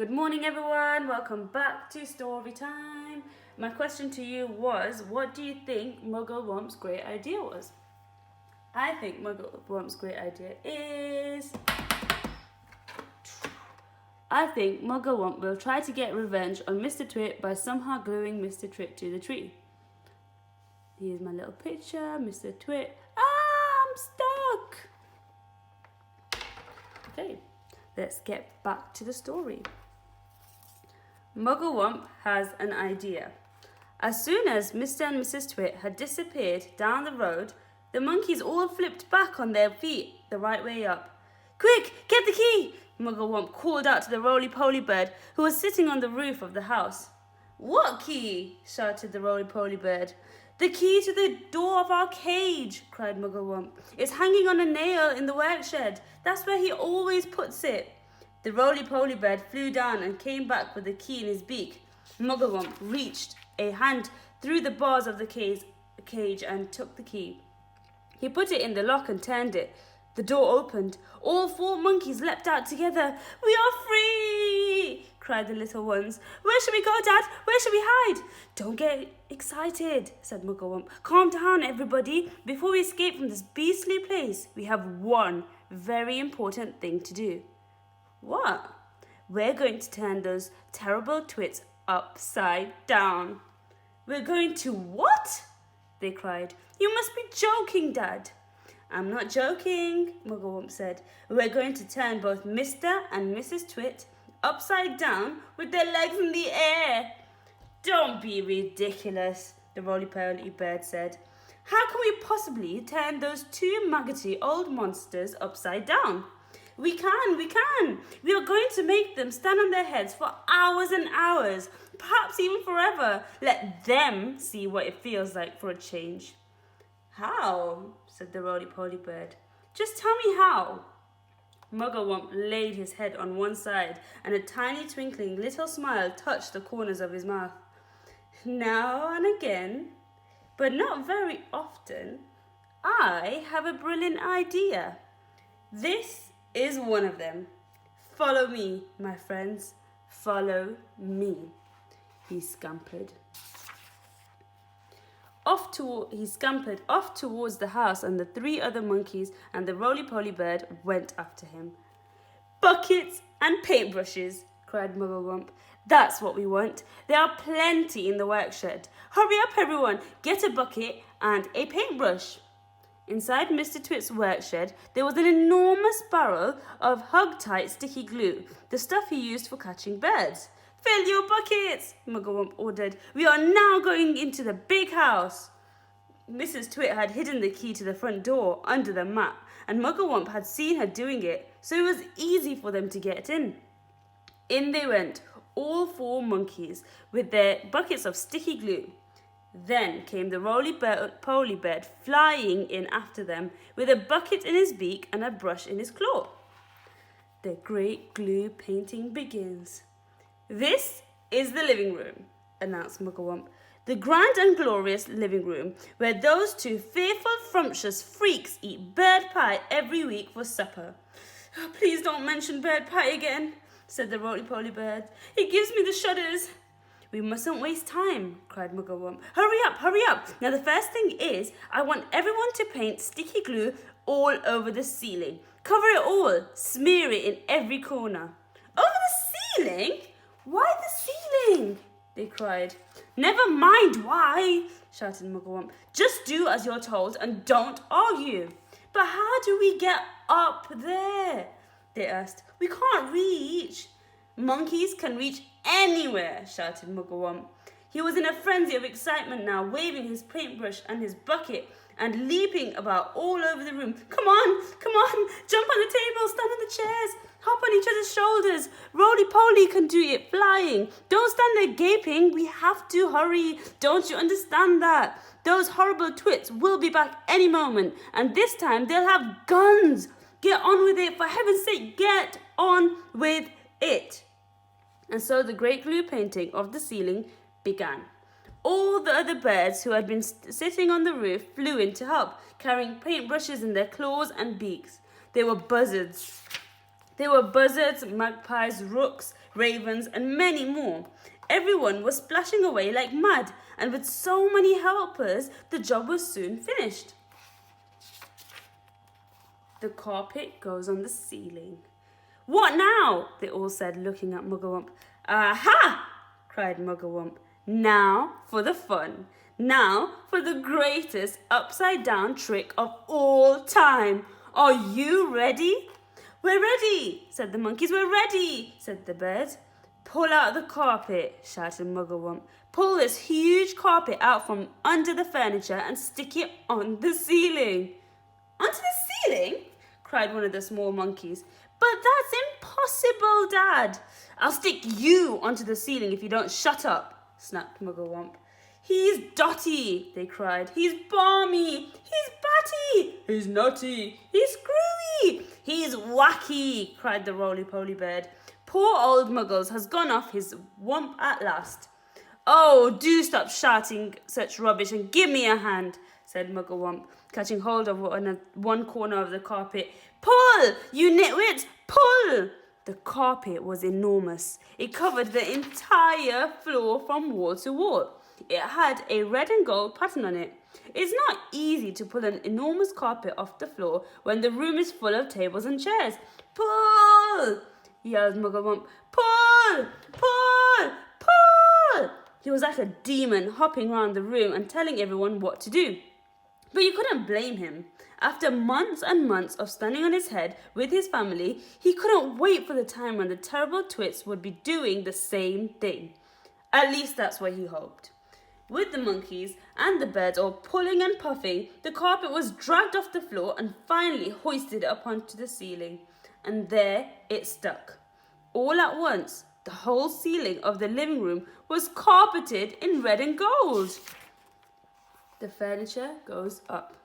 Good morning everyone, welcome back to story time. My question to you was, what do you think Muggle great idea was? I think Muggle great idea is... I think Muggle will try to get revenge on Mr. Twit by somehow gluing Mr. Twit to the tree. Here's my little picture, Mr. Twit. I'm stuck! Okay, let's get back to the story. Muggle has an idea. As soon as Mr. and Mrs. Twit had disappeared down the road, the monkeys all flipped back on their feet the right way up. Quick, get the key! Muggle called out to the roly-poly bird who was sitting on the roof of the house. What key? Shouted the roly-poly bird. The key to the door of our cage, cried Muggle. It's hanging on a nail in the work shed. That's where he always puts it. The roly-poly bird flew down and came back with the key in his beak. Muggle reached a hand through the bars of the cage and took the key. He put it in the lock and turned it. The door opened. All four monkeys leapt out together. We are free! Cried the little ones. Where shall we go, Dad? Where shall we hide? Don't get excited, said Muggle. Calm down, everybody. Before we escape from this beastly place, we have one very important thing to do. What? We're going to turn those terrible twits upside down. We're going to what? They cried. You must be joking, Dad. I'm not joking, Muggle said. We're going to turn both Mr. and Mrs. Twit upside down with their legs in the air. Don't be ridiculous, the roly-poly bird said. How can we possibly turn those two maggoty old monsters upside down? We can. We are going to make them stand on their heads for hours and hours, perhaps even forever. Let them see what it feels like for a change. How? Said the roly-poly bird. Just tell me how. Muggle laid his head on one side and a tiny twinkling little smile touched the corners of his mouth. Now and again, but not very often, I have a brilliant idea. This is one of them. Follow me, my friends. Follow me. He scampered. He scampered off towards the house, and the three other monkeys and the roly-poly bird went after him. Buckets and paintbrushes, cried Muggle. That's what we want. There are plenty in the work shed. Hurry up, everyone. Get a bucket and a paintbrush. Inside Mr. Twit's work shed, there was an enormous barrel of hug-tight sticky glue, the stuff he used for catching birds. Fill your buckets, Muggle ordered. We are now going into the big house. Mrs. Twit had hidden the key to the front door under the mat, and Muggle had seen her doing it, so it was easy for them to get in. In they went, all four monkeys, with their buckets of sticky glue. Then came the roly-poly bird flying in after them, with a bucket in his beak and a brush in his claw. The great glue painting begins. This is the living room, announced Muggle. The grand and glorious living room where those two fearful, frumptuous freaks eat bird pie every week for supper. Oh, please don't mention bird pie again, said the roly-poly bird. It gives me the shudders. We mustn't waste time, cried Muggle. Hurry up. Now the first thing is, I want everyone to paint sticky glue all over the ceiling. Cover it all. Smear it in every corner. Over the ceiling? Why the ceiling? They cried. Never mind why, shouted Muggle. Just do as you're told and don't argue. But how do we get up there? They asked. We can't reach. Monkeys can reach anywhere, shouted Muggle. He was in a frenzy of excitement now, waving his paintbrush and his bucket and leaping about all over the room. Come on, jump on the table, stand on the chairs, hop on each other's shoulders. Roly-poly can do it flying. Don't stand there gaping. We have to hurry. Don't you understand that? Those horrible twits will be back any moment, and this time they'll have guns. Get on with it, for heaven's sake, get on with it. And so the great glue painting of the ceiling began. All the other birds who had been sitting on the roof flew in to help, carrying paintbrushes in their claws and beaks. They were buzzards, magpies, rooks, ravens, and many more. Everyone was splashing away like mad, and with so many helpers, the job was soon finished. The carpet goes on the ceiling. "What now?" they all said, looking at Mugglewump. "Aha!" cried Mugglewump. "Now for the fun. Now for the greatest upside-down trick of all time. Are you ready?" "We're ready," said the monkeys. "We're ready," said the birds. "Pull out the carpet," shouted Mugglewump. "Pull this huge carpet out from under the furniture and stick it on the ceiling." "Onto the ceiling?" cried one of the small monkeys. "But that's impossible, Dad." "I'll stick you onto the ceiling if you don't shut up," snapped Mugglewump. "He's dotty," they cried. "He's balmy. He's batty. He's nutty. He's screwy. He's wacky," cried the roly-poly bird. "Poor old Muggles has gone off his wump at last." "Oh, do stop shouting such rubbish and give me a hand," said Mugglewump, catching hold of one corner of the carpet. "Pull, you nitwits, pull!" The carpet was enormous. It covered the entire floor from wall to wall. It had a red and gold pattern on it. It's not easy to pull an enormous carpet off the floor when the room is full of tables and chairs. "Pull!" yelled Mugglewump. "Pull! Pull! Pull!" He was like a demon, hopping around the room and telling everyone what to do. But you couldn't blame him. After months and months of standing on his head with his family, he couldn't wait for the time when the terrible Twits would be doing the same thing. At least that's what he hoped. With the monkeys and the birds all pulling and puffing, the carpet was dragged off the floor and finally hoisted up onto the ceiling. And there it stuck. All at once, the whole ceiling of the living room was carpeted in red and gold. The furniture goes up.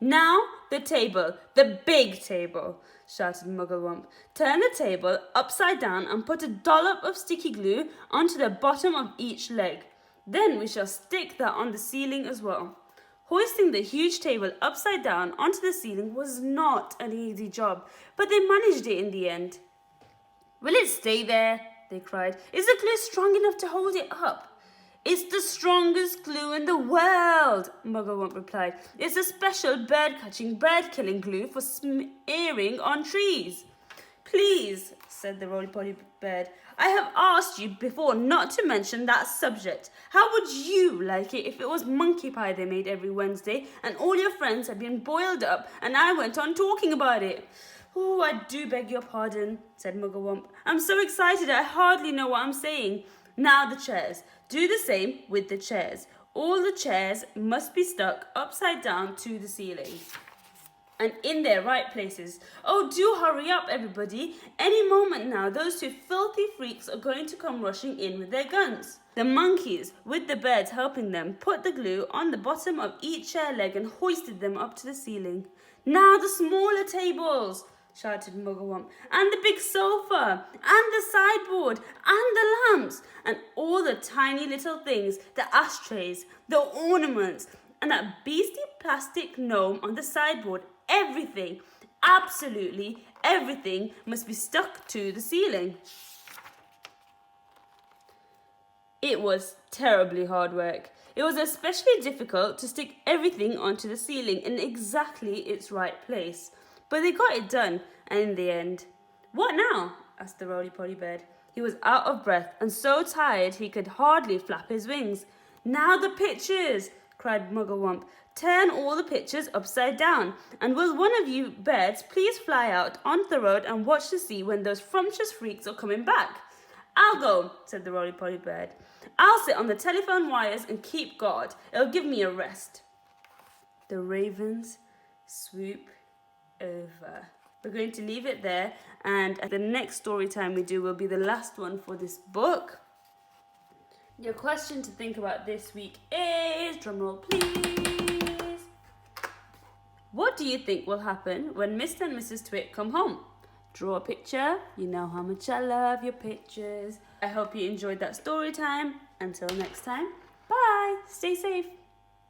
"Now the table, the big table," shouted Mugglewump. "Turn the table upside down and put a dollop of sticky glue onto the bottom of each leg. Then we shall stick that on the ceiling as well." Hoisting the huge table upside down onto the ceiling was not an easy job, but they managed it in the end. "Will it stay there?" they cried. "Is the glue strong enough to hold it up?" "It's the strongest glue in the world," Mugglewump replied. "It's a special bird-killing glue for smearing on trees." "Please," said the roly-poly bird, "I have asked you before not to mention that subject. How would you like it if it was monkey pie they made every Wednesday and all your friends had been boiled up and I went on talking about it?" "Oh, I do beg your pardon," said Mugglewump. "I'm so excited I hardly know what I'm saying. Now the chairs. Do the same with the chairs. All the chairs must be stuck upside down to the ceiling and in their right places. Oh, do hurry up, everybody. Any moment now, those two filthy freaks are going to come rushing in with their guns." The monkeys, with the birds helping them, put the glue on the bottom of each chair leg and hoisted them up to the ceiling. "Now the smaller tables," shouted Mugglewump, "and the big sofa, and the sideboard, and the lamps, and all the tiny little things, the ashtrays, the ornaments, and that beastly plastic gnome on the sideboard. Everything, absolutely everything, must be stuck to the ceiling." It was terribly hard work. It was especially difficult to stick everything onto the ceiling in exactly its right place. But they got it done, and in the end. "What now?" asked the roly-poly bird. He was out of breath and so tired he could hardly flap his wings. "Now the pictures!" cried Mugglewump. "Turn all the pictures upside down, and will one of you birds please fly out onto the road and watch to see when those frumptuous freaks are coming back?" "I'll go," said the roly-poly bird. "I'll sit on the telephone wires and keep guard. It'll give me a rest." The ravens swoop over. We're going to leave it there, and the next story time we do will be the last one for this book. Your question to think about this week is, drumroll please, what do you think will happen when Mr. and Mrs. Twit come home? Draw a picture. You know how much I love your pictures. I hope you enjoyed that story time. Until next time, bye. Stay safe.